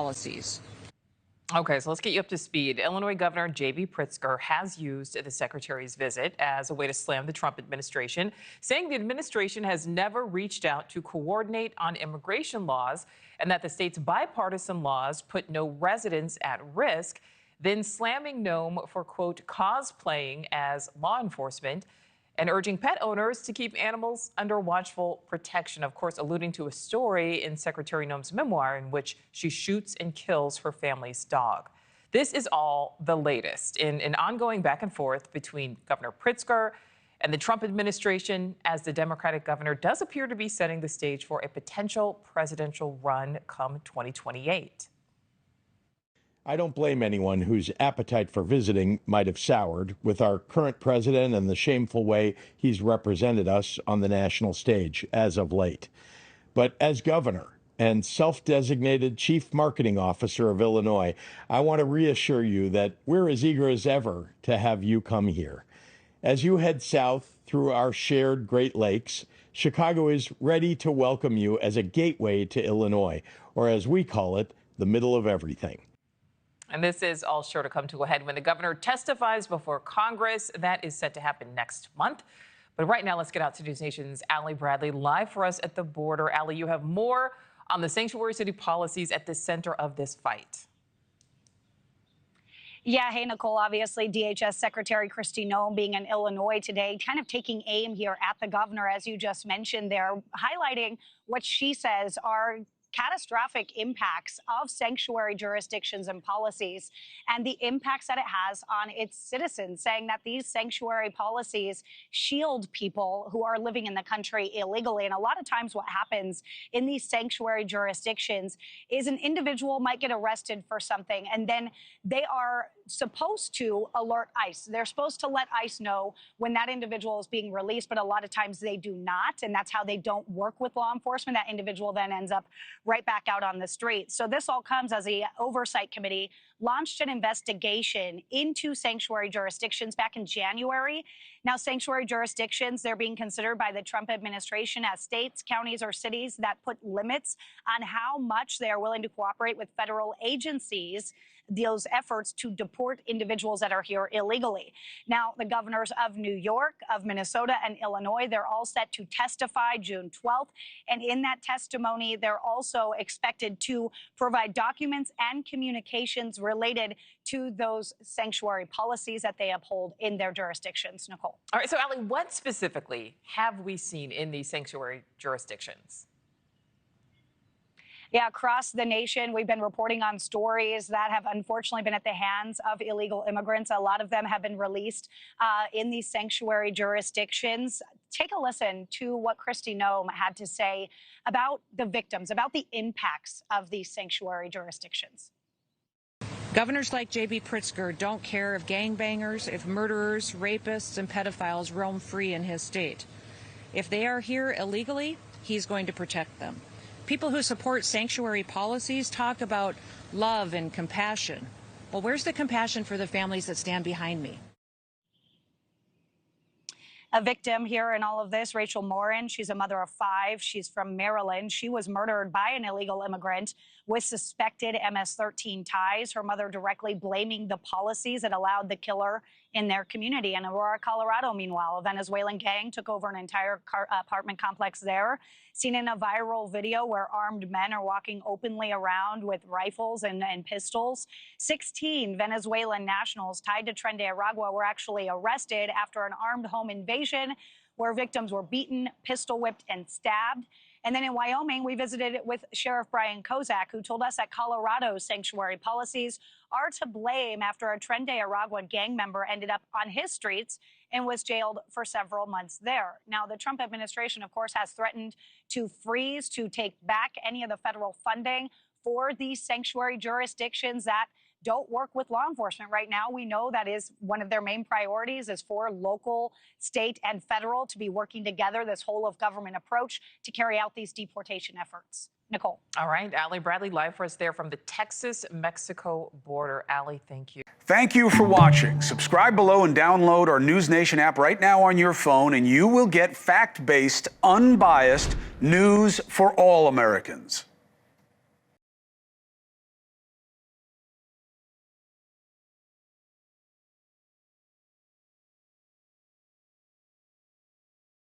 policies. Okay, so let's get you up to speed. Illinois Governor JB Pritzker has used the secretary's visit as a way to slam the Trump administration, saying the administration has never reached out to coordinate on immigration laws and that the state's bipartisan laws put no residents at risk, then slamming Noem for, quote, cosplaying as law enforcement and urging pet owners to keep animals under watchful protection, of course, alluding to a story in Secretary Noem's memoir in which she shoots and kills her family's dog. This is all the latest in an ongoing back and forth between Governor Pritzker and the Trump administration, as the Democratic governor does appear to be setting the stage for a potential presidential run come 2028. I don't blame anyone whose appetite for visiting might have soured with our current president and the shameful way he's represented us on the national stage as of late. But as governor and self-designated chief marketing officer of Illinois, I want to reassure you that we're as eager as ever to have you come here. As you head south through our shared Great Lakes, Chicago is ready to welcome you as a gateway to Illinois, or as we call it, the middle of everything. And this is all sure to come to a head when the governor testifies before Congress. That is set to happen next month. But right now, let's get out to NewsNation's Allie Bradley live for us at the border. Allie, you have more on the sanctuary city policies at the center of this fight. Yeah, hey, Nichole, obviously DHS Secretary Kristi Noem being in Illinois today, kind of taking aim here at the governor, as you just mentioned there, highlighting what she says are catastrophic impacts of sanctuary jurisdictions and policies and the impacts that it has on its citizens, saying that these sanctuary policies shield people who are living in the country illegally. And a lot of times what happens in these sanctuary jurisdictions is an individual might get arrested for something, and then they are supposed to alert ICE. They're supposed to let ICE know when that individual is being released, but a lot of times they do not, and that's how they don't work with law enforcement. That individual then ends up right back out on the street. So this all comes as the Oversight Committee launched an investigation into sanctuary jurisdictions back in January. Now, sanctuary jurisdictions, they're being considered by the Trump administration as states, counties, or cities that put limits on how much they are willing to cooperate with federal agencies, those efforts to deport individuals that are here illegally. Now, the governors of New York, of Minnesota, and Illinois, they're all set to testify June 12th. And in that testimony, they're also expected to provide documents and communications related to those sanctuary policies that they uphold in their jurisdictions. Nichole. All right, so Allie, what specifically have we seen in these sanctuary jurisdictions? Yeah, across the nation, we've been reporting on stories that have unfortunately been at the hands of illegal immigrants. A lot of them have been released in these sanctuary jurisdictions. Take a listen to what Kristi Noem had to say about the victims, about the impacts of these sanctuary jurisdictions. Governors like JB Pritzker don't care if gangbangers, if murderers, rapists, and pedophiles roam free in his state. If they are here illegally, he's going to protect them. People who support sanctuary policies talk about love and compassion. Well, where's the compassion for the families that stand behind me? A victim here in all of this, Rachel Morin, she's a mother of 5. She's from Maryland. She was murdered by an illegal immigrant with suspected MS-13 ties. Her mother directly blaming the policies that allowed the killer in their community. In Aurora, Colorado, meanwhile, a Venezuelan gang took over an entire apartment complex there. Seen in a viral video where armed men are walking openly around with rifles and pistols. 16 Venezuelan nationals tied to Tren de Aragua were actually arrested after an armed home invasion where victims were beaten, pistol whipped, and stabbed. And then in Wyoming, we visited with Sheriff Brian Kozak, who told us that Colorado's sanctuary policies are to blame after a Tren de Aragua gang member ended up on his streets and was jailed for several months there. Now, the Trump administration, of course, has threatened to freeze, to take back any of the federal funding for these sanctuary jurisdictions that don't work with law enforcement right now. We know that is one of their main priorities, is for local, state, and federal to be working together, this whole of government approach to carry out these deportation efforts. Nichole. All right, Allie Bradley live for us there from the Texas-Mexico border. Allie, thank you. Thank you for watching. Subscribe below and download our NewsNation app right now on your phone, and you will get fact-based, unbiased news for all Americans.